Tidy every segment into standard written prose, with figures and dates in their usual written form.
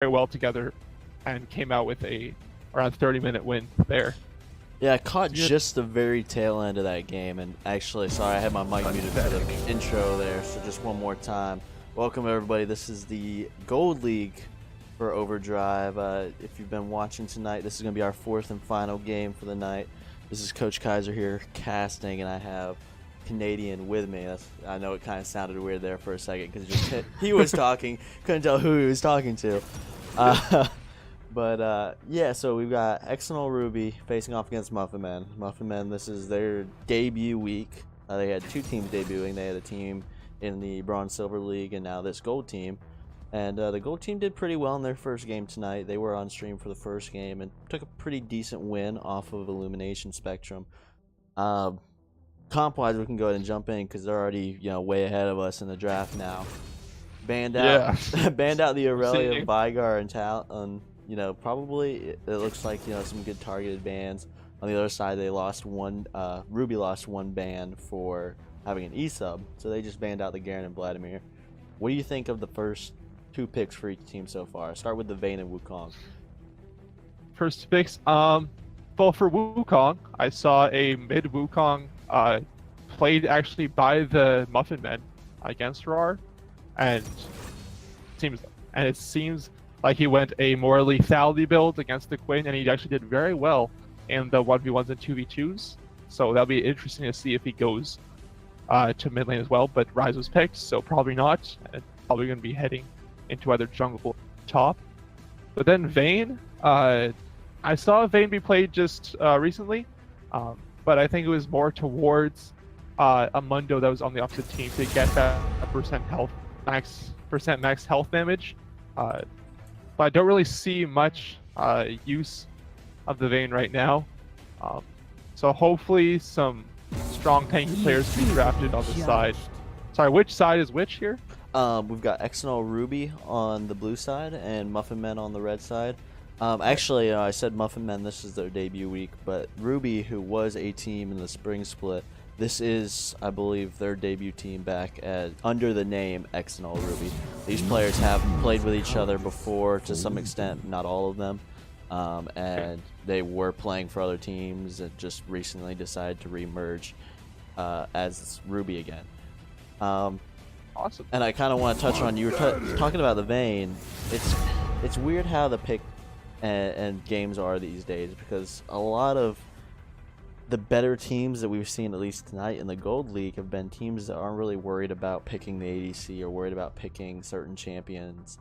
very well together and came out with a around 30-minute win there. Yeah, I caught Good. just the very tail end of that game, and actually, sorry, I had my mic muted for the intro there, so just one more time. Welcome, everybody. This is the Gold League for Overdrive. If you've been watching tonight, this is going to be our fourth and final game for the night. This is Coach Kaiser here casting, and I have Canadian with me. I know it kind of sounded weird there for a second because he was talking, couldn't tell who he was talking to. Yeah, so we've got EXNOL Ruby facing off against Muffin Man. Muffin Man, this is their debut week. They had two teams debuting. They had a team in the Bronze Silver League and now this Gold team. And the Gold team did pretty well in their first game tonight. They were on stream for the first game and took a pretty decent win off of Illumination Spectrum. Comp-wise, we can go ahead and jump in because they're already way ahead of us in the draft now. Banned out the Aurelia, Vigar, and Tal. Probably it looks like some good targeted bans. On the other side, they lost one. Ruby lost one ban for having an E-sub, so they just banned out the Garen and Vladimir. What do you think of the first two picks for each team so far? Start with the Vayne and Wukong. First picks. Well, for Wukong, I saw a mid Wukong played actually by the Muffin Men against RAR, and it seems like he went a more lethality build against the Quinn, and he actually did very well in the 1v1s and 2v2s. So that'll be interesting to see if he goes to mid lane as well. But Ryze was picked, so probably not. And probably going to be heading into either jungle or top. But then Vayne, I saw Vayne be played just recently, but I think it was more towards a Mundo that was on the opposite team to get that percent max health damage. But I don't really see much use of the Vayne right now. So hopefully some strong tanky players to be drafted on the side. Sorry, which side is which here? We've got EXNOL Ruby on the blue side and Muffin Men on the red side. Actually, I said Muffin Men, this is their debut week, but Ruby, who was a team in the spring split, this is, I believe, their debut team back under the name EXNOL Ruby. These players have played with each other before to some extent, not all of them, and they were playing for other teams and just recently decided to re-merge as Ruby again. Awesome. And I kind of want to touch on, you were talking about the Vayne. It's weird how the pick and games are these days, because a lot of the better teams that we've seen, at least tonight in the Gold League, have been teams that aren't really worried about picking the ADC or worried about picking certain champions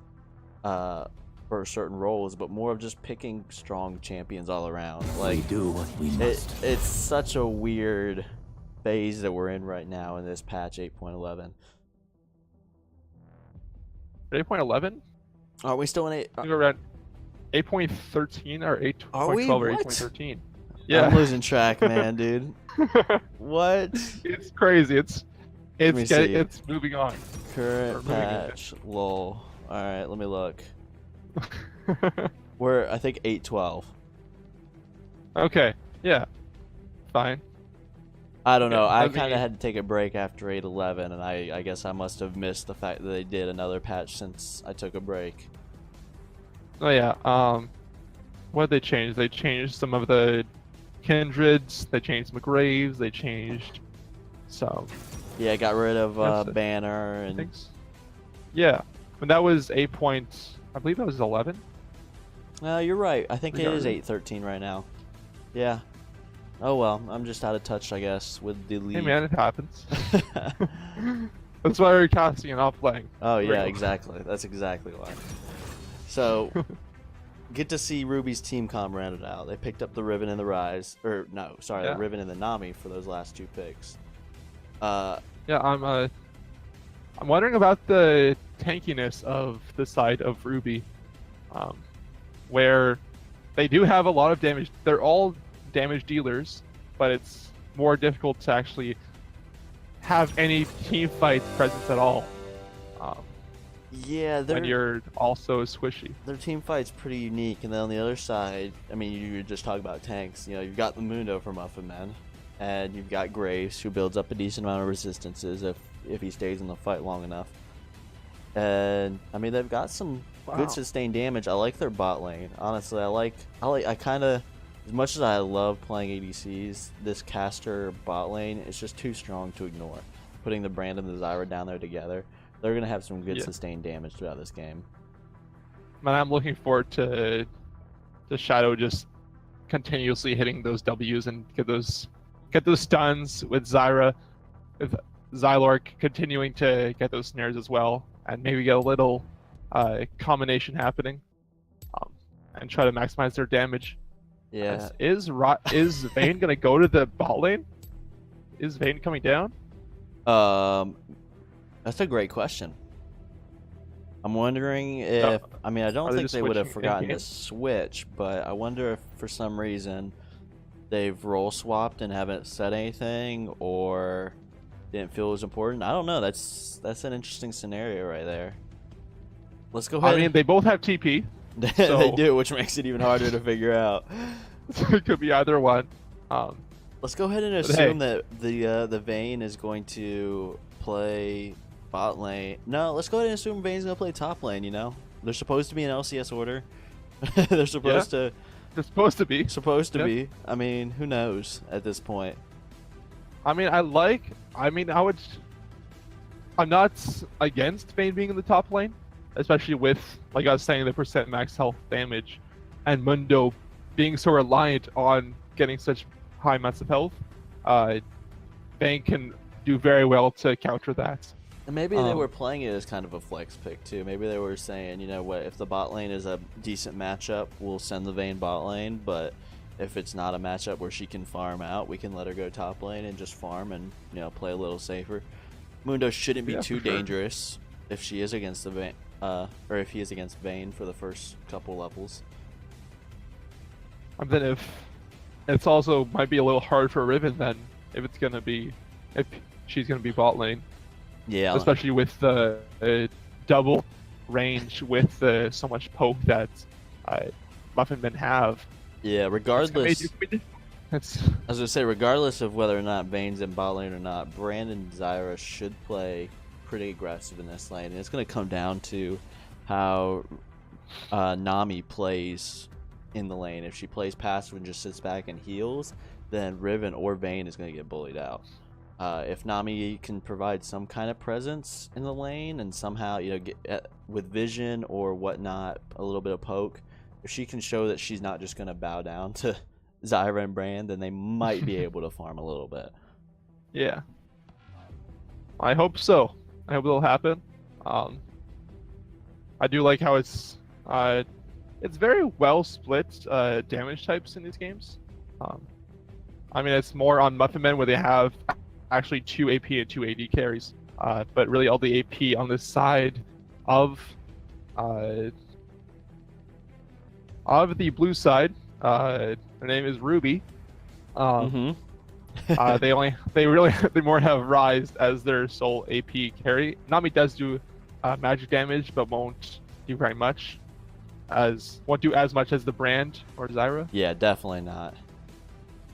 for certain roles, but more of just picking strong champions all around. Like, we do what we must. It's such a weird phase that we're in right now in this patch 8.11. 8.11? Are we still in 8? I think we're at 8.13 or 8.12 or 8.13. Yeah. I'm losing track, man, dude. What? It's crazy. It's moving on. Current patch, lol. All right, let me look. We're, I think, 8.12. Okay. Yeah. Fine. I don't know. I kind of had to take a break after 8.11, and I guess I must have missed the fact that they did another patch since I took a break. Oh yeah. What did they change? They changed some of the Kindreds. They changed some Graves. They changed some. Yeah, got rid of Banner and. Things. Yeah, and that was 8 points. I believe that was 11. You're right. I think it is 8.13 right now. Yeah. Oh well, I'm just out of touch, I guess, with the league. Hey man, it happens. That's why we're casting and not playing. Oh yeah, exactly. That's exactly why. So, get to see Ruby's team comp rounded out. They picked up the Riven and the Ryze, or no, sorry, the Riven and the Nami for those last two picks. Yeah, I'm wondering about the tankiness of the side of Ruby, where they do have a lot of damage. They're all damage dealers, but it's more difficult to actually have any team fight presence at all. Yeah, when you're also squishy. Their team fight's pretty unique, and then on the other side, I mean, you just talk about tanks. You've got the Mundo from Muffin Men, and you've got Graves, who builds up a decent amount of resistances if he stays in the fight long enough. And I mean, they've got some good sustained damage. I like their bot lane. Honestly, I kind of, as much as I love playing ADCs, this caster bot lane is just too strong to ignore. Putting the Brand and the Zyra down there together, they're gonna have some good sustained damage throughout this game. Man, I'm looking forward to the Shadow just continuously hitting those W's and get those stuns with Zyra, with Zylork continuing to get those snares as well, and maybe get a little combination happening, and try to maximize their damage. Yeah. Is Vayne gonna go to the bot lane? Is Vayne coming down? That's a great question. I'm wondering if I mean I don't think they would have forgotten to switch, but I wonder if for some reason they've role swapped and haven't said anything or didn't feel it was important. I don't know. That's an interesting scenario right there. Let's go ahead. I mean, they both have TP. So they do, which makes it even harder to figure out. It could be either one. Let's go ahead and assume that the Vayne is going to play bot lane. No, let's go ahead and assume Vayne's going to play top lane, you know? They're supposed to be in LCS order. They're supposed to... They're supposed to be. Supposed to be. I mean, who knows at this point? I mean, I'm not against Vayne being in the top lane, especially with, like I was saying, the percent max health damage, and Mundo being so reliant on getting such high amounts of health. Vayne can do very well to counter that. And maybe they were playing it as kind of a flex pick too. Maybe they were saying, you know what, if the bot lane is a decent matchup, we'll send the Vayne bot lane, but if it's not a matchup where she can farm out, we can let her go top lane and just farm and, you know, play a little safer. Mundo shouldn't be too dangerous if she is against the Vayne, or if he is against Vayne for the first couple levels. And then if it's also might be a little hard for Riven then if she's gonna be bot lane. Yeah. Especially with the double range with so much poke that Muffin men have. Yeah, regardless. I was gonna say, regardless of whether or not Vayne's in bot lane or not, Brandon and Zyra should play pretty aggressive in this lane, and it's gonna come down to how Nami plays in the lane. If she plays passive and just sits back and heals, then Riven or Vayne is gonna get bullied out. If Nami can provide some kind of presence in the lane and somehow, you know, get with vision or whatnot, a little bit of poke, if she can show that she's not just going to bow down to Zyra and Brand, then they might be able to farm a little bit. Yeah. I hope so. I hope it'll happen. I do like how it's very well split damage types in these games. I mean, it's more on Muffin Men where they have actually 2 AP and 2 AD carries, but really all the AP on this side of the blue side, her name is Ruby. They more have Rise as their sole AP carry. Nami does do magic damage, but won't do very much. Won't do as much as the Brand or Zyra. Yeah, definitely not.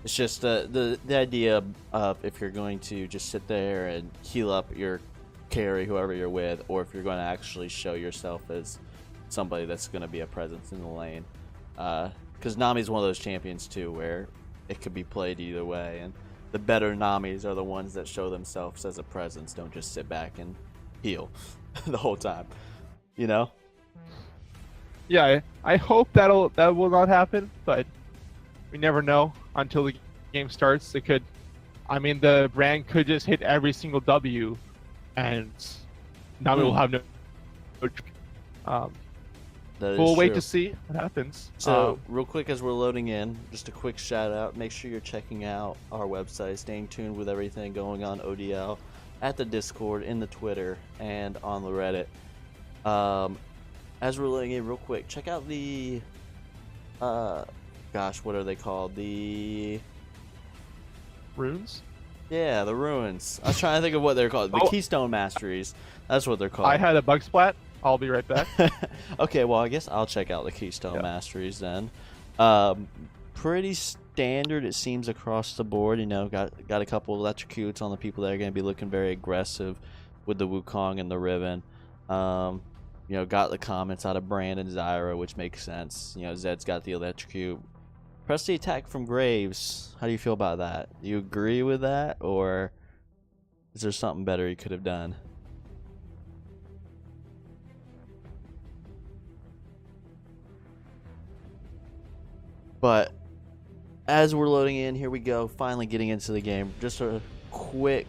It's just the idea of if you're going to just sit there and heal up your carry, whoever you're with, or if you're going to actually show yourself as somebody that's going to be a presence in the lane. Because Nami's one of those champions too, where it could be played either way, and the better Namis are the ones that show themselves as a presence, don't just sit back and heal the whole time, you know? Yeah, I hope that will not happen, but we never know until the game starts. It could, I mean, the Brand could just hit every single W, and Nami will have no. We'll wait to see what happens. So, real quick, as we're loading in, just a quick shout out. Make sure you're checking out our website, staying tuned with everything going on ODL, at the Discord, in the Twitter, and on the Reddit. As we're loading in, real quick, check out the gosh, what are they called? The runes? Yeah, the ruins. I was trying to think of what they're called. The Keystone Masteries. That's what they're called. I had a bug splat. I'll be right back. Okay, well, I guess I'll check out the Keystone Masteries then. Pretty standard, it seems, across the board. You know, got a couple electrocutes on the people that are going to be looking very aggressive with the Wukong and the Riven. you know, got the comments out of Brand and Zyra, which makes sense. You know, Zed's got the electrocute. Press the attack from Graves. How do you feel about that? Do you agree with that, or is there something better he could have done? But as we're loading in, here we go. Finally getting into the game. Just a quick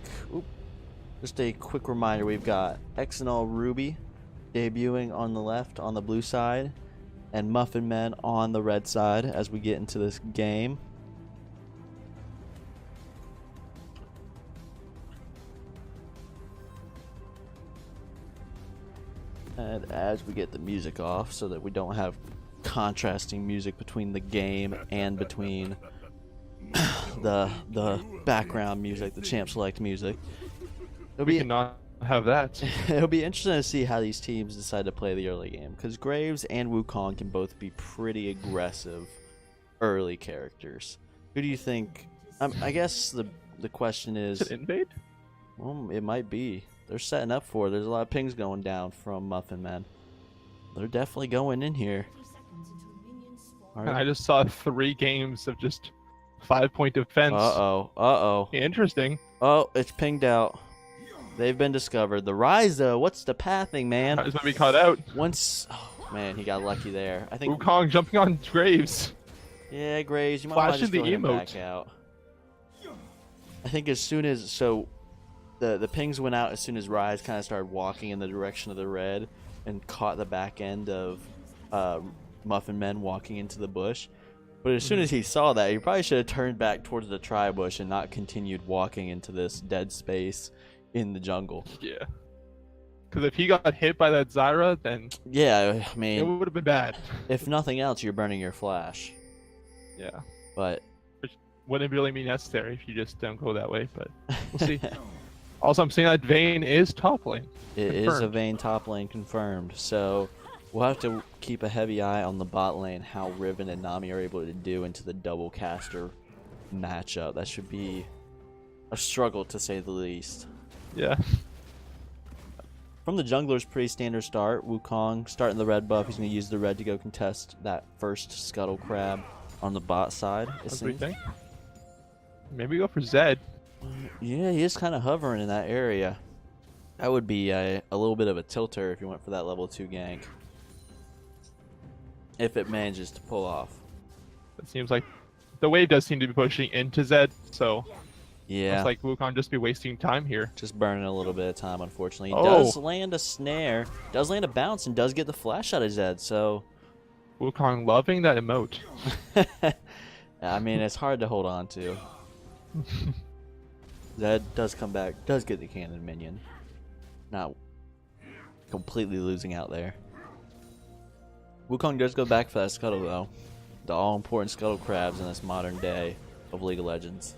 reminder. We've got EXNOL Ruby debuting on the left, on the blue side, and Muffin Men on the red side as we get into this game. And as we get the music off so that we don't have contrasting music between the game and between the background music, the champ select music. We cannot have that. It'll be interesting to see how these teams decide to play the early game, because Graves and Wukong can both be pretty aggressive early characters. Who do you think? I guess the question is it invade? Well, it might be. They're setting up for it. There's a lot of pings going down from Muffin Men. They're definitely going in here. And I just saw 3 games of just 5-point defense. Uh-oh. Interesting. Oh, it's pinged out. They've been discovered. The Rise, though, what's the pathing, man? He's gonna be caught out. Oh, man, he got lucky there. I think Wukong jumping on Graves. Yeah, Graves, you might want to just the go ahead and emote. back out. I think as soon as the pings went out as soon as Rise kind of started walking in the direction of the red and caught the back end of Muffin Men walking into the bush. But as soon as he saw that, he probably should have turned back towards the tri-bush and not continued walking into this dead space in the jungle. Yeah. Because if he got hit by that Zyra, then yeah, I it mean, would have been bad. if nothing else, you're burning your flash. Yeah. But Which wouldn't really be necessary if you just don't go that way, but we'll see. Also, I'm seeing that Vayne is top lane. it is a Vayne top lane confirmed. So we'll have to keep a heavy eye on the bot lane, how Riven and Nami are able to do into the double caster matchup. That should be a struggle, to say the least. Yeah. From the jungler's pretty standard start. Wukong starting the red buff. He's going to use the red to go contest that first Scuttle Crab on the bot side. That's what we think. Maybe go for Zed. Yeah, he is kind of hovering in that area. That would be a little bit of a tilter if you went for that level 2 gank. If it manages to pull off. It seems like the wave does seem to be pushing into Zed, so yeah, looks like Wukong just be wasting time here. just burning a little bit of time, unfortunately. He Oh. does land a snare, does land a bounce, and does get the flash out of Zed, so Wukong loving that emote. I mean, it's hard to hold on to. Zed does come back, does get the cannon minion. Not completely losing out there. Wukong does go back for that scuttle, though. The all-important scuttle crabs in this modern day of League of Legends.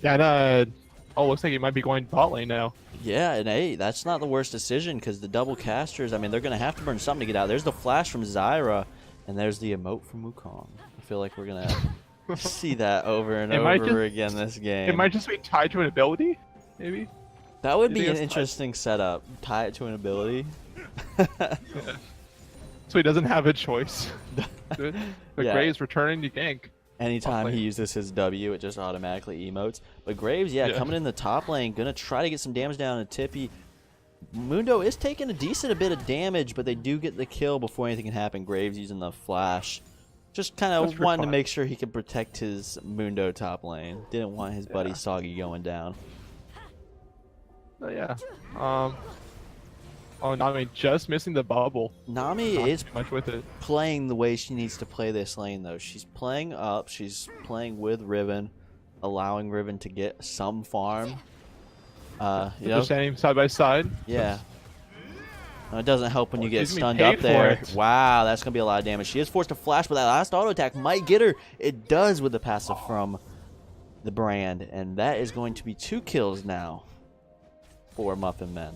Yeah, and looks like he might be going bot lane now. Yeah, and hey, that's not the worst decision, because the double casters, I mean, they're going to have to burn something to get out. There's the flash from Zyra, and there's the emote from Wukong. I feel like we're going to see that over and over again this game. It might just be tied to an ability, maybe. That would You be think an it's interesting setup. Tie it to an ability. Yeah. So he doesn't have a choice. But Yeah. Graves returning to gank. Anytime Top he lane. uses his W, it just automatically emotes. But Graves, yeah, Yeah. coming in the top lane, gonna try to get some damage down to Tippy. Mundo is taking a decent bit of damage, but they do get the kill before anything can happen. Graves using the flash. Just kind That's of for wanting to fun. make sure he could protect his Mundo top lane. Didn't want his buddy Yeah. Soggy going down. But yeah. Oh, Nami just missing the bubble. Nami Not is too much with it. playing the way she needs to play this lane, though. She's playing up. She's playing with Riven, allowing Riven to get some farm. You know, They're standing side by side. yeah. It doesn't help when you get She's gonna stunned be up paid for there. it. Wow, that's going to be a lot of damage. She is forced to flash, but that last auto attack might get her. It does with the passive from the Brand, and that is going to be 2 kills now for Muffin Men.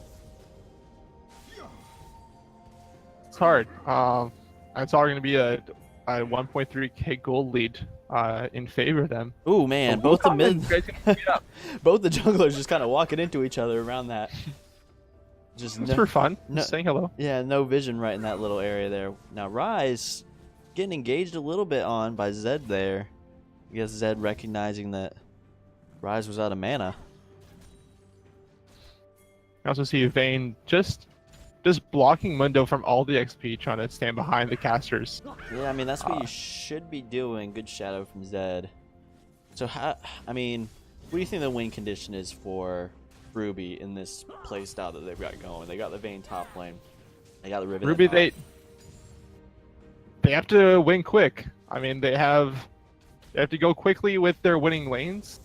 It's hard. It's all going to be a 1.3k gold lead in favor of them. Ooh, man, both the mid, Guys can keep it up. both the junglers just kind of walking into each other around that. Just It's for fun. no, Just saying hello. yeah, no vision right in that little area there. Now Rise getting engaged a little bit on by Zed there. I guess Zed recognizing that Rise was out of mana. I also see Vayne just blocking Mundo from all the XP, trying to stand behind the casters. Yeah, I mean that's what you should be doing. Good shadow from Zed. So how? I mean, what do you think the win condition is for Ruby in this playstyle that they've got going? They got the Vayne top lane. They got the Riven. Ruby, they have to win quick. I mean, they have to go quickly with their winning lanes.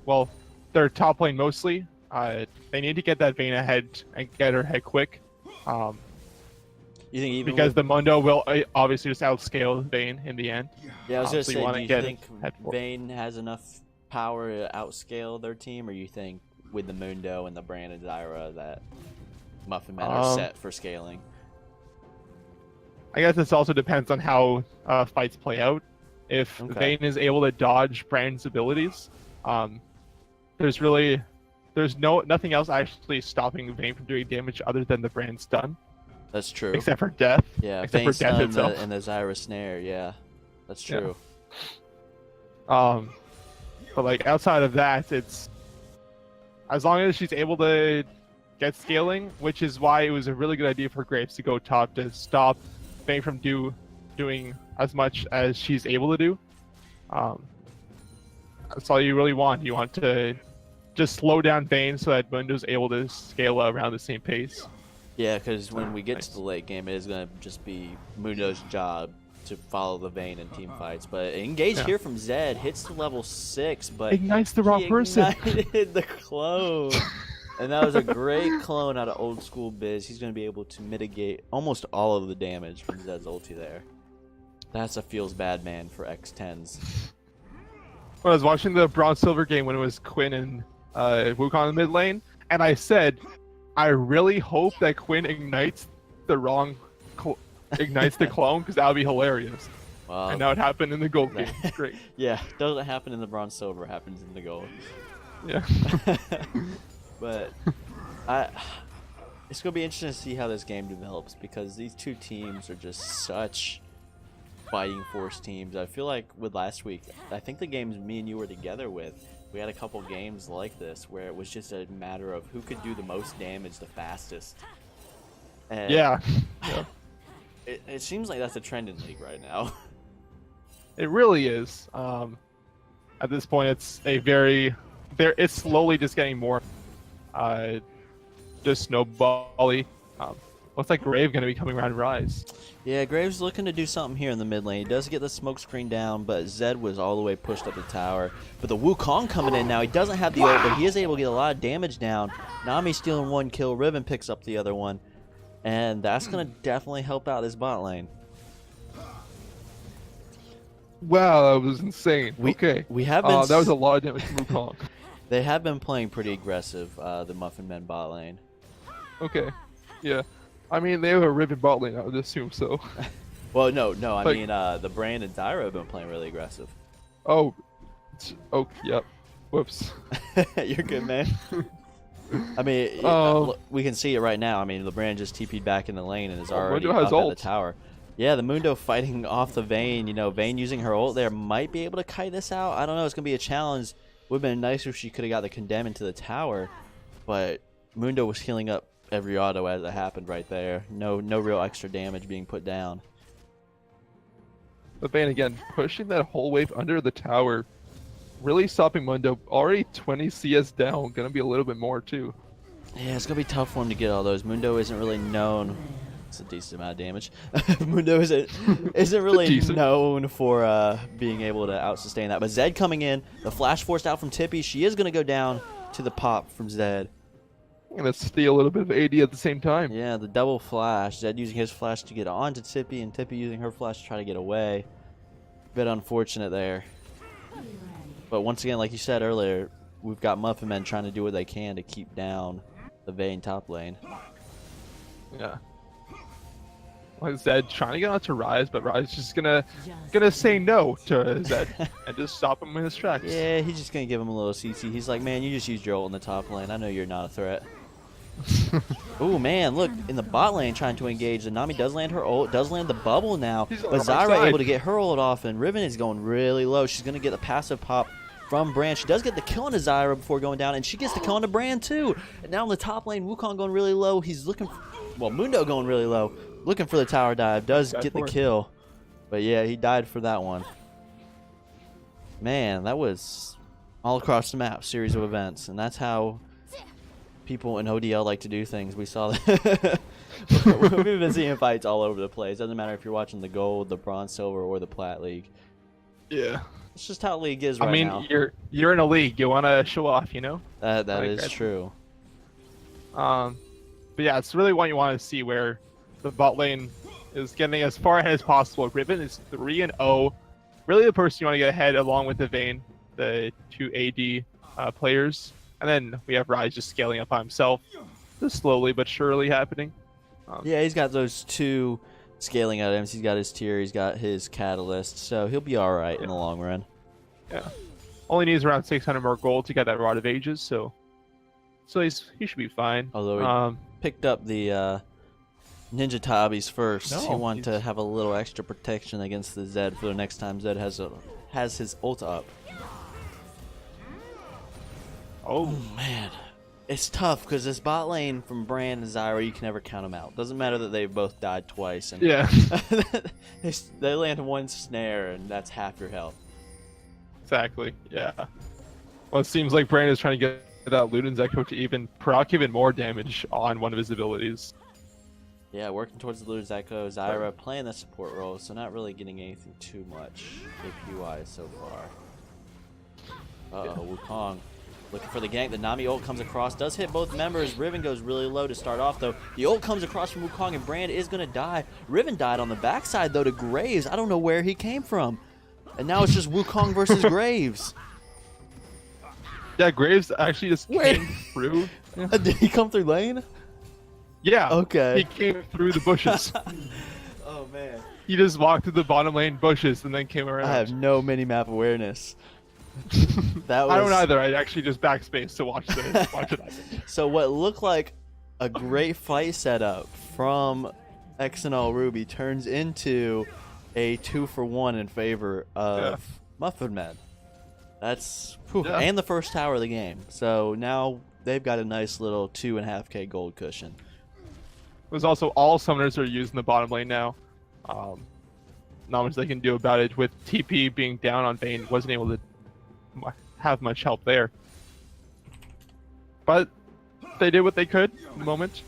Well, their top lane mostly. They need to get that Vayne ahead and get her ahead quick. You think even because the Mundo will obviously just outscale Vayne in the end. Yeah, I was So gonna say, do you think for Vayne has enough power to outscale their team, or you think with the Mundo and the Brand and Zyra that Muffin Men are set for scaling? I guess this also depends on how fights play out. If Vayne is able to dodge Brand's abilities, there's nothing else actually stopping Vayne from doing damage other than the Brand stun. That's true. Except for death. Yeah, except for death itself. And the Zyra snare. Yeah, that's true. Yeah. But like outside of that, it's as long as she's able to get scaling, which is why it was a really good idea for Graves to go top to stop Vayne from doing as much as she's able to do. That's all you really want. You want to just slow down Vayne so that Mundo's able to scale around the same pace. Yeah, because when we get to the late game, it is going to just be Mundo's job to follow the Vayne in team fights. But engage here from Zed, hits to level 6, but ignites the wrong person. Ignited the clone. And that was a great clone out of old school Biz. He's going to be able to mitigate almost all of the damage from Zed's ulti there. That's a feels bad man for X10s. When I was watching the Bronze Silver game when it was Quinn and Wukong in the mid lane, and I said, I really hope that Quinn ignites the wrong ignites the clone, because that would be hilarious. And now it happened in the gold game. Great. Yeah, doesn't happen in the Bronze Silver, happens in the gold. Yeah. But it's gonna be interesting to see how this game develops, because these two teams are just such fighting force teams. I feel like with last week, I think the games me and you were together with, we had a couple games like this where it was just a matter of who could do the most damage the fastest. And yeah. It seems like that's a trend in League right now. It really is. At this point, it's it's slowly just getting more just snowbally. Looks like Grave going to be coming around Rise. Yeah, Graves looking to do something here in the mid lane. He does get the smoke screen down, but Zed was all the way pushed up the tower. But the Wukong coming in now. He doesn't have the ult, but he is able to get a lot of damage down. Nami stealing one kill. Riven picks up the other one. And that's going to definitely help out his bot lane. Wow, that was insane. We have been... that was a lot of damage from Wukong. They have been playing pretty aggressive, the Muffin Men bot lane. Okay, yeah. I mean, they have a Riven bot lane, I would assume so. Well, no, I mean, the Brand and Zyra have been playing really aggressive. Oh, yep. Whoops. You're good, man. I mean, we can see it right now. I mean, the Brand just TP'd back in the lane and is already up at the tower. Yeah, the Mundo fighting off the Vayne. You know, Vayne using her ult there might be able to kite this out. I don't know. It's going to be a challenge. Would have been nice if she could have got the condemn into the tower, but Mundo was healing up every auto as it happened right there. No real extra damage being put down. But Vayne again pushing that whole wave under the tower, really stopping Mundo. Already 20 CS down, gonna be a little bit more too. Yeah, it's gonna be tough for him to get all those. Mundo isn't really known. It's a decent amount of damage. Mundo isn't really known for being able to out-sustain that. But Zed coming in, the flash forced out from Tippy. She is gonna go down to the pop from Zed. Gonna steal a little bit of AD at the same time. Yeah, the double flash. Zed using his flash to get onto Tippy, and Tippy using her flash to try to get away. Bit unfortunate there. But once again, like you said earlier, we've got Muffin Men trying to do what they can to keep down the Vayne top lane. Yeah. Like Zed trying to get onto Rise, but Rise just gonna say no to Zed and just stop him in his tracks. Yeah, he's just gonna give him a little CC. He's like, man, you just used your ult in the top lane. I know you're not a threat. Oh man, look, in the bot lane trying to engage. The Nami does land her ult, does land the bubble now, He's on but the right Zyra side. able to get her ult off, and Riven is going really low. She's going to get the passive pop from Brand. She does get the kill on Zyra before going down, and she gets the kill on the Brand too. And now in the top lane, Wukong going really low. He's looking, well, Mundo going really low, looking for the tower dive. Does get the kill, but yeah, he died for that one. Man, that was all across the map, series of events, and that's how people in ODL like to do things. We saw that. We've been seeing fights all over the place. Doesn't matter if you're watching the gold, the bronze, silver, or the plat league. Yeah. It's just how league is right now. I mean, you're in a league. You want to show off, you know. That is true. But yeah, it's really what you want to see, where the bot lane is getting as far ahead as possible. Riven is 3-0. Really, the person you want to get ahead, along with the Vayne, the two AD players. And then we have Rise just scaling up by himself. Just slowly but surely happening. Yeah, he's got those two scaling items. He's got his tier, he's got his catalyst, so he'll be alright in the long run. Yeah. Only needs around 600 more gold to get that Rod of Ages, so he should be fine. Although he picked up the Ninja Tabis first. No, he wanted to have a little extra protection against the Zed for the next time Zed has his ult up. Oh man, it's tough because this bot lane from Brand and Zyra, you can never count them out. Doesn't matter that they've both died twice, and yeah, they land one snare and that's half your health. Exactly. Yeah. Well, it seems like Brand is trying to get that Luden's Echo to even proc even more damage on one of his abilities. Yeah, working towards the Luden's Echo. Zyra playing the support role, so not really getting anything too much AP-wise so far. Uh-oh, Wukong looking for the gank. The Nami ult comes across, does hit both members. Riven goes really low to start off, though. The ult comes across from Wukong, and Brand is going to die. Riven died on the backside, though, to Graves. I don't know where he came from. And now it's just Wukong versus Graves. Yeah, Graves actually just came through. Did he come through lane? Yeah. Okay. He came through the bushes. Oh, man. He just walked through the bottom lane bushes and then came around. I have no mini-map awareness. That was... I don't either. I actually just backspace to watch it. So what looked like a great fight setup from EXNOL Ruby turns into a 2-for-1 in favor of Muffin Man. That's and the first tower of the game. So now they've got a nice little 2.5k gold cushion. There's also all summoners are using the bottom lane now. Not much they can do about it with TP being down on Vayne. Wasn't able to have much help there. But they did what they could in the moment.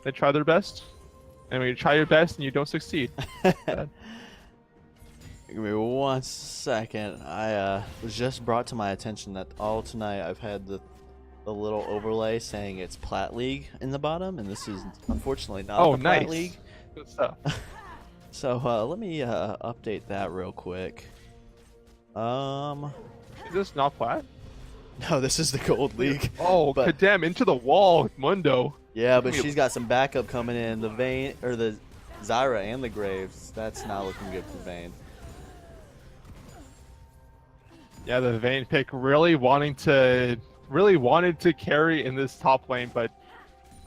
They tried their best. And when you try your best and you don't succeed. Give me 1 second. I was just brought to my attention that all tonight I've had the little overlay saying it's Plat League in the bottom, and this is unfortunately not the Plat League. Good stuff. So let me update that real quick. Is this not Plat? No, this is the Gold League. Oh, but, damn, into the wall, Mundo. Yeah, but she's got some backup coming in. The Vayne, or the Zyra and the Graves. That's not looking good for Vayne. Yeah, the Vayne pick really wanted to carry in this top lane, but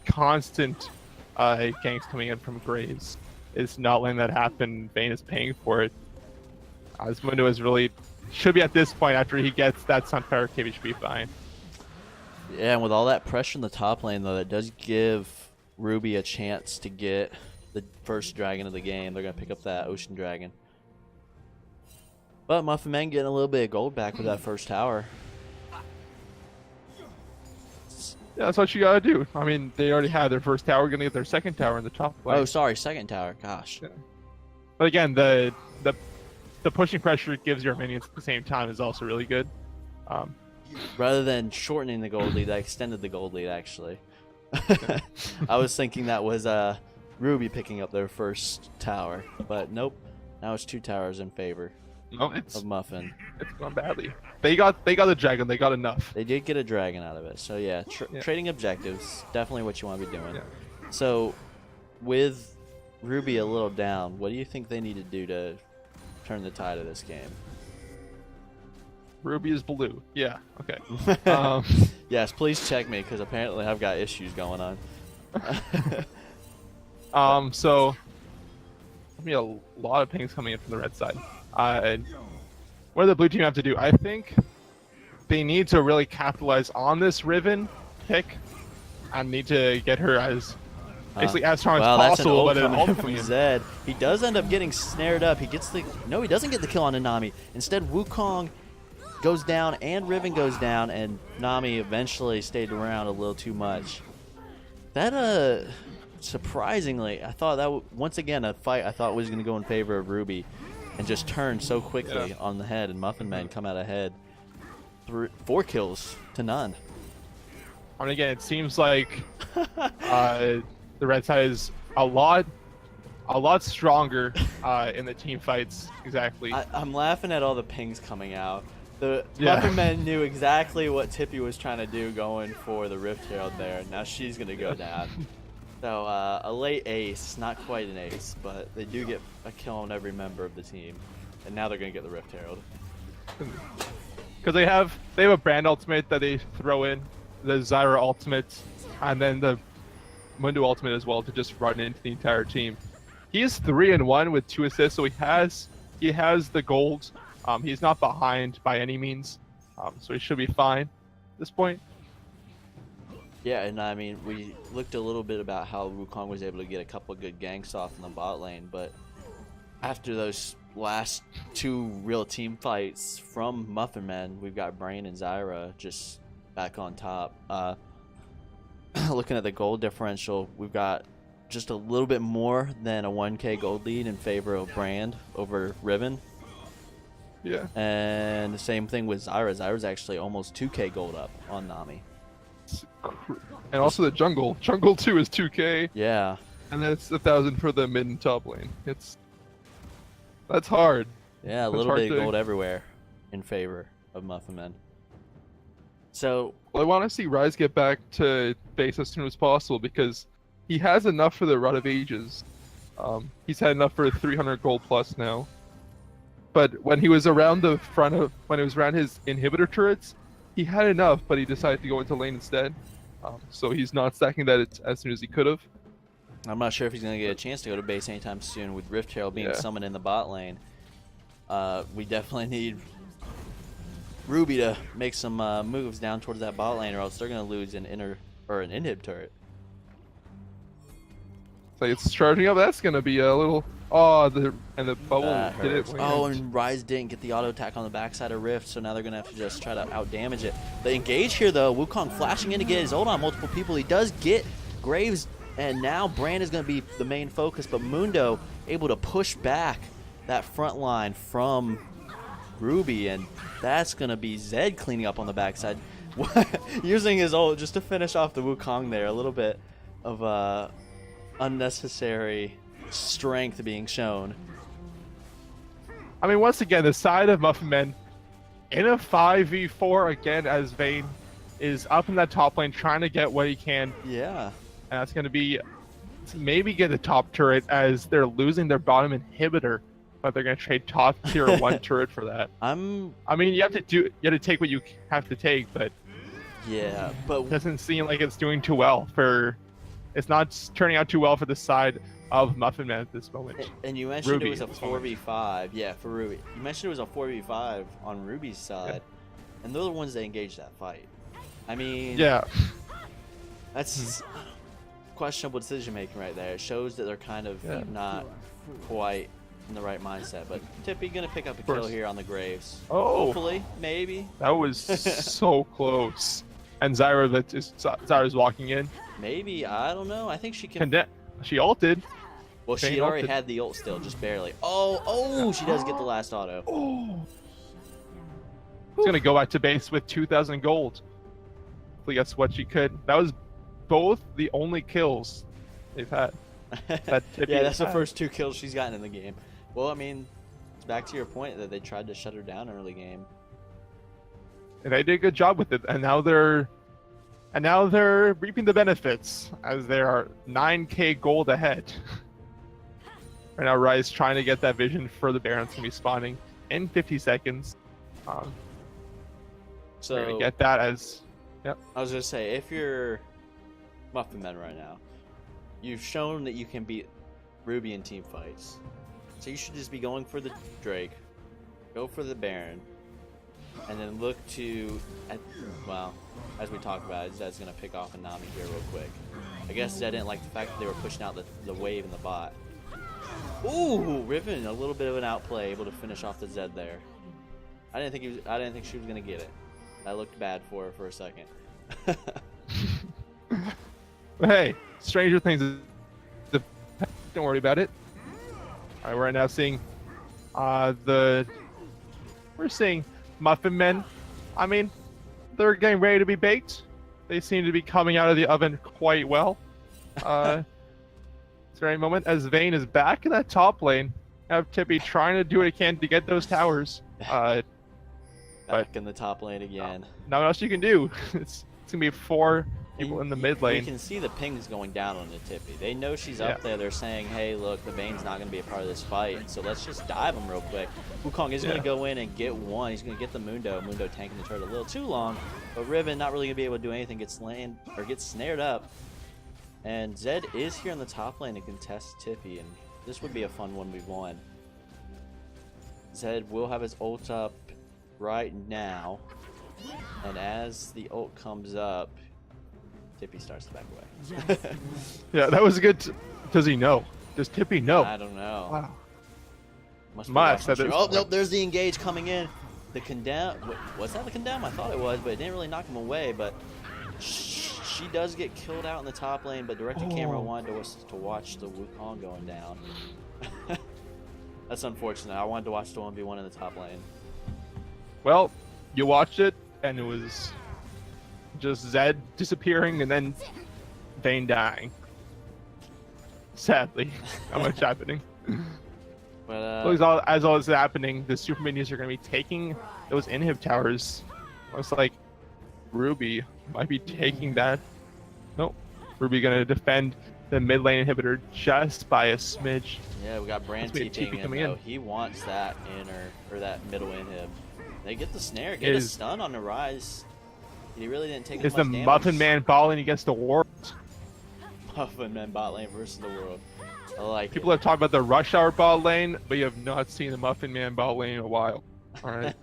constant ganks coming in from Graves is not letting that happen. Vayne is paying for it. As Mundo is really should be at this point after he gets that Sunfire cave, he should be fine. Yeah, and with all that pressure in the top lane, though, that does give Ruby a chance to get the first dragon of the game. They're going to pick up that Ocean Dragon. But Muffin Man getting a little bit of gold back with that first tower. Yeah, that's what you gotta do. I mean, they already had their first tower, gonna get their second tower in the top lane. Oh, sorry, second tower. Gosh. Yeah. But again, the pushing pressure it gives your minions at the same time is also really good. Rather than shortening the gold lead, I extended the gold lead, actually. I was thinking that was Ruby picking up their first tower, but nope. Now it's 2 towers in favor of Muffin. It's gone badly. They got the dragon. They got enough. They did get a dragon out of it. So yeah, trading objectives, definitely what you want to be doing. Yeah. So with Ruby a little down, what do you think they need to do to turn the tide of this game? Ruby is blue. Yeah. Okay. Yes, please check me because apparently I've got issues going on. So I mean, a lot of pings coming in from the red side. What does the blue team have to do? I think they need to really capitalize on this Riven pick and need to get her as basically as strong as possible. That's an but ult coming from Zed. He does end up getting snared up. He gets the he doesn't get the kill on Nami. Instead, Wukong goes down and Riven goes down, and Nami eventually stayed around a little too much. That surprisingly, I thought that once again a fight I thought was going to go in favor of Ruby, and just turned so quickly on the head, and Muffin Men come out ahead, 4 kills to none. I mean, again, it seems like the red side is a lot stronger in the team fights. Exactly. I'm laughing at all the pings coming out. The Muffin Men knew exactly what Tippy was trying to do going for the Rift Herald there. Now she's going to go down. So a late ace, not quite an ace, but they do get a kill on every member of the team. And now they're going to get the Rift Herald. Because they have a brand ultimate that they throw in, the Zyra ultimate, and then the Mundo ultimate as well to just run into the entire team. He is 3-1 with 2 assists, so he has the gold. He's not behind by any means, so he should be fine at this point. Yeah, and I mean, we looked a little bit about how Wukong was able to get a couple good ganks off in the bot lane, but after those last 2 real team fights from Muffin Men, we've got Brain and Zyra just back on top. Looking at the gold differential, we've got just a little bit more than a 1k gold lead in favor of Brand over Riven. Yeah. And the same thing with Zyra. Zyra's actually almost 2k gold up on Nami. And also the jungle. Jungle 2 is 2k. Yeah. And that's 1,000 for the mid and top lane. That's hard. Yeah, a little bit of gold everywhere in favor of Muffin Men. So I want to see Rise get back to base as soon as possible because he has enough for the Run of Ages. He's had enough for 300 gold plus now. But when he was around when it was around his inhibitor turrets, he had enough, but he decided to go into lane instead. So he's not stacking that as soon as he could have. I'm not sure if he's going to get a chance to go to base anytime soon with Rift Herald being summoned in the bot lane. We definitely need Ruby to make some moves down towards that bot lane, or else they're going to lose an inhib turret. So it's charging up. That's going to be a little. Oh, the bubble did it. Oh, and Rise didn't get the auto attack on the backside of Rift, so now they're going to have to just try to out damage it. The engage here, though, Wukong flashing in to get his ult on multiple people. He does get Graves, and now Brand is going to be the main focus, but Mundo able to push back that front line from Ruby, and that's going to be Zed cleaning up on the backside. Using his ult just to finish off the Wukong there. A little bit of unnecessary strength being shown. I mean, once again, the side of Muffin Men in a 5v4 again as Vayne is up in that top lane trying to get what he can. Yeah. And that's going to be maybe get the top turret as they're losing their bottom inhibitor, but they're going to trade top tier 1 turret for that. I mean, you have to take what you have to take, but yeah, but it doesn't seem like it's doing too well it's not turning out too well for the side of Muffin Man at this moment. And you mentioned Ruby it was a 4v5. Yeah, for Ruby. You mentioned it was a 4v5 on Ruby's side, and they're the ones that engaged that fight. I mean, yeah, that's questionable decision making right there. It shows that they're kind of not quite in the right mindset. But Tippy gonna pick up a kill here on the Graves. Oh, hopefully, maybe. That was so close. And Zyra's walking in. Maybe, I don't know. I think she can. She ulted. Well, she already had the ult still, just barely. Oh, she does get the last auto. Oh. She's gonna go back to base with 2,000 gold. Hopefully that's what she could. That was both the only kills they've had. Yeah, that's the first 2 kills she's gotten in the game. Well, I mean, it's back to your point that they tried to shut her down early game. And they did a good job with it, and now they're reaping the benefits as they are 9k gold ahead. Right now, Rise trying to get that vision for the Baron's gonna be spawning in 50 seconds. We're gonna So get that as. Yep. I was gonna say, if you're Muffin Men right now, you've shown that you can beat Ruby in team fights. So you should just be going for the Drake, go for the Baron, and then look to, well, as we talked about, Zed's gonna pick off a Nami here real quick. I guess Zed didn't like the fact that they were pushing out the wave in the bot. Ooh, Riven, a little bit of an outplay, able to finish off the Zed there. I didn't think she was gonna get it. That looked bad for her for a second. But hey, Stranger Things. Don't worry about it. All right, we're now seeing we're seeing Muffin Men. I mean, they're getting ready to be baked. They seem to be coming out of the oven quite well. It's very moment as Vayne is back in that top lane. Have Tippy trying to do what he can to get those towers. Back in the top lane again. Not else you can do. It's gonna be 4 people in the mid lane. You can see the pings going down on the Tippy. They know she's up there. They're saying, hey, look, the Vayne's not going to be a part of this fight, so let's just dive him real quick. Wukong is going to go in and get one. He's going to get the Mundo. Mundo tanking the turret a little too long, but Riven not really going to be able to do anything. Gets snared up. And Zed is here in the top lane to contest Tippy, and this would be a fun 1v1. Zed will have his ult up right now, and as the ult comes up, Tippy starts to back away. Yeah, that was good. Does he know? Does Tippy know? I don't know. Wow. Must. Oh, nope, there's the engage coming in. The condemn. Was that the condemn? I thought it was, but it didn't really knock him away. But she does get killed out in the top lane, but directed camera wanted to watch the Wukong going down. That's unfortunate. I wanted to watch the 1v1 in the top lane. Well, you watched it, and it was just Zed disappearing and then Vayne dying. Sadly, not much happening. But as all this is happening, the super minions are going to be taking those inhib towers. Looks like Ruby might be taking that. Nope. Ruby going to defend the mid lane inhibitor just by a smidge. Yeah, we got Brand TPing in though. He wants that inner or that middle inhib. They get the snare, get a stun on the rise. He really didn't take much damage. Is the Muffin Man balling against the world? Muffin Man bot lane versus the world. I like People have talked about the Rush Hour bot lane, but you have not seen the Muffin Man bot lane in a while. Alright.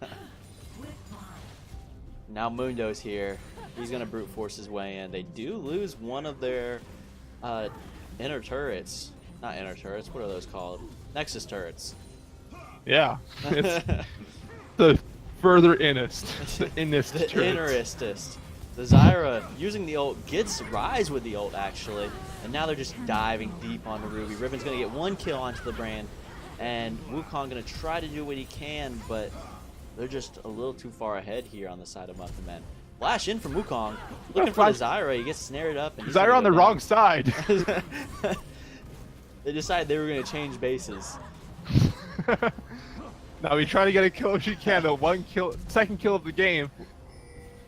Now Mundo's here. He's going to brute force his way in. They do lose one of their inner turrets. Not inner turrets, what are those called? Nexus turrets. Yeah. It's the further innest. The innest the turrets. innerestest. The Zyra using the ult gets Rise with the ult actually, and now they're just diving deep onto Ruby. Riven's gonna get one kill onto the Brand, and Wukong gonna try to do what he can, but they're just a little too far ahead here on the side of Muffin Man. Flash in from Wukong, looking for the Zyra. He gets snared up. And Zyra on the wrong side. They decided they were gonna change bases. Now we try to get a kill if she can. The second kill of the game.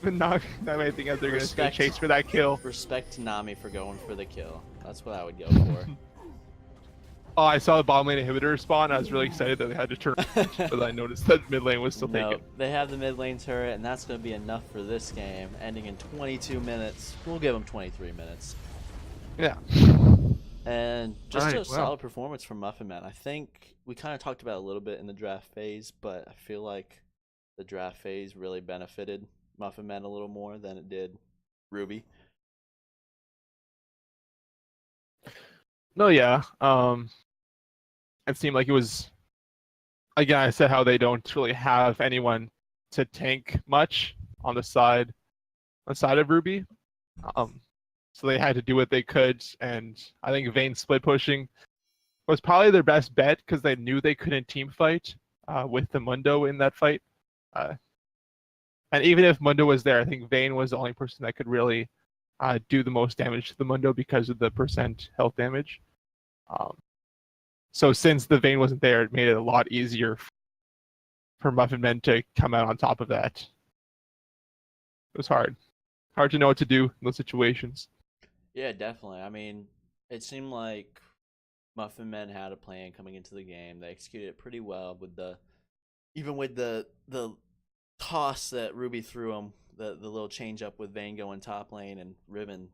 But not anything else. They're going to chase for that kill. Respect to Nami for going for the kill. That's what I would go for. Oh, I saw the bottom lane inhibitor spawn. I was really excited that they had to turn, but I noticed that mid lane was still taken. They have the mid lane turret, and that's going to be enough for this game, ending in 22 minutes. We'll give them 23 minutes. Yeah. And just a solid performance from Muffin Man. I think we kind of talked about it a little bit in the draft phase, but I feel like the draft phase really benefited Muffin Man a little more than it did Ruby. No, yeah. It seemed like it was. Again, I said how they don't really have anyone to tank much on the side of Ruby. So they had to do what they could, and I think Vayne split pushing was probably their best bet because they knew they couldn't team fight with the Mundo in that fight. And even if Mundo was there, I think Vayne was the only person that could really do the most damage to the Mundo because of the % health damage. So since the Vayne wasn't there, it made it a lot easier for Muffin Men to come out on top of that. It was hard. Hard to know what to do in those situations. Yeah, definitely. I mean, it seemed like Muffin Men had a plan coming into the game. They executed it pretty well with even with the toss that Ruby threw him, the little change up with Vayne going top lane and Riven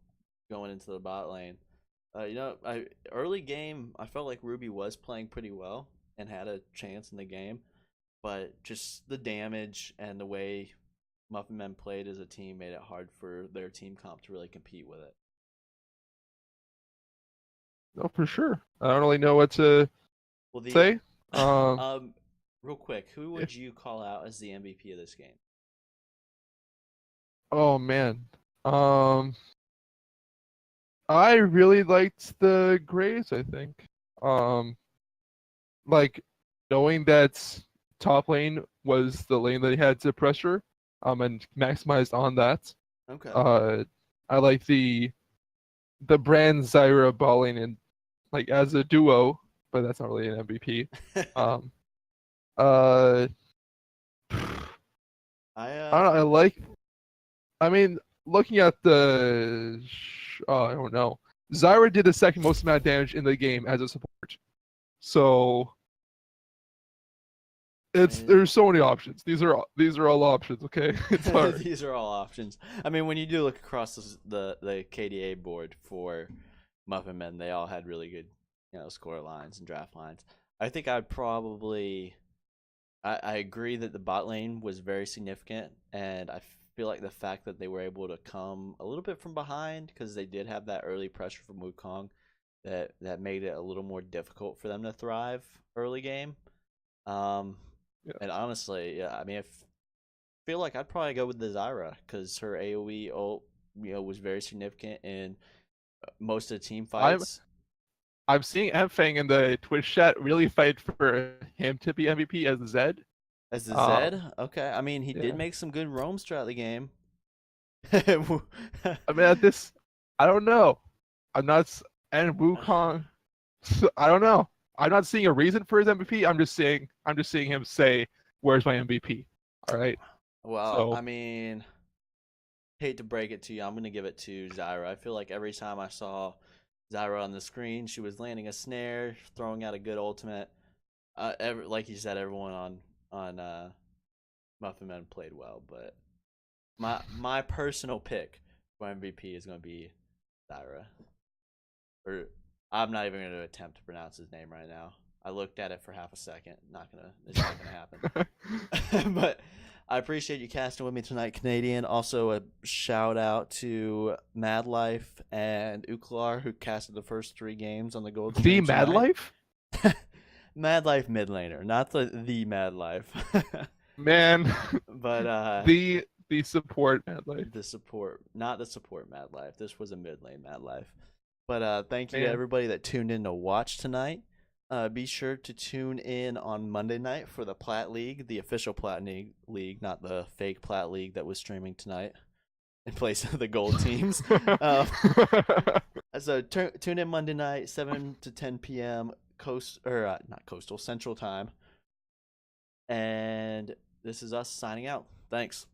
going into the bot lane. Early game, I felt like Ruby was playing pretty well and had a chance in the game, but just the damage and the way Muffin Men played as a team made it hard for their team comp to really compete with it. No, for sure. I don't really know what to Well, say. real quick, who Yeah. would you call out as the MVP of this game? Oh man. Um, I really liked the Grays, I think. Um, like knowing that top lane was the lane that he had to pressure, and maximized on that. Okay. I like the brand Zyra balling in like as a duo, but that's not really an MVP. Um, uh, I don't know. I mean, looking at I don't know. Zyra did the second most amount of damage in the game as a support. So there's so many options. These are all options. Okay, it's hard. These are all options. I mean, when you do look across the KDA board for Muffin Men, they all had really good, score lines and draft lines. I think I'd probably, I agree that the bot lane was very significant, and I feel like the fact that they were able to come a little bit from behind because they did have that early pressure from Wukong, that made it a little more difficult for them to thrive early game. Yeah. And honestly, yeah, I mean, I feel like I'd probably go with the Zyra because her AOE ult, was very significant in most of the team fights. I'm seeing Fang in the Twitch chat really fight for him to be MVP as Zed. As the Um, Zed, okay. I mean, he did yeah. make some good roams throughout the game. I mean, at this, I don't know. I'm not, and Wukong, I don't know. I'm not seeing a reason for his MVP. I'm just seeing him say, "Where's my MVP?" All right. Well, So I mean, hate to break it to you, I'm gonna give it to Zyra. I feel like every time I saw Zyra on the screen, she was landing a snare, throwing out a good ultimate. Like you said, everyone on Muffin Men played well, but my personal pick for MVP is gonna be Zyra. Or I'm not even gonna attempt to pronounce his name right now. I looked at it for half a second. It's not gonna happen. But I appreciate you casting with me tonight, Canadian. Also, a shout out to Mad Life and Uklar, who casted the first 3 games on the gold the stream Mad tonight. Life, Mad Life mid laner, not the Mad Life. man. But the support Mad Life, the support, not the support Mad Life. This was a mid lane Mad Life. But thank you to man. everybody that tuned in to watch tonight. Be sure to tune in on Monday night for the Plat League, the official Plat League, not the fake Plat League that was streaming tonight in place of the gold teams. So tune in Monday night, 7 to 10 p.m. Not coastal, Central Time. And this is us signing out. Thanks.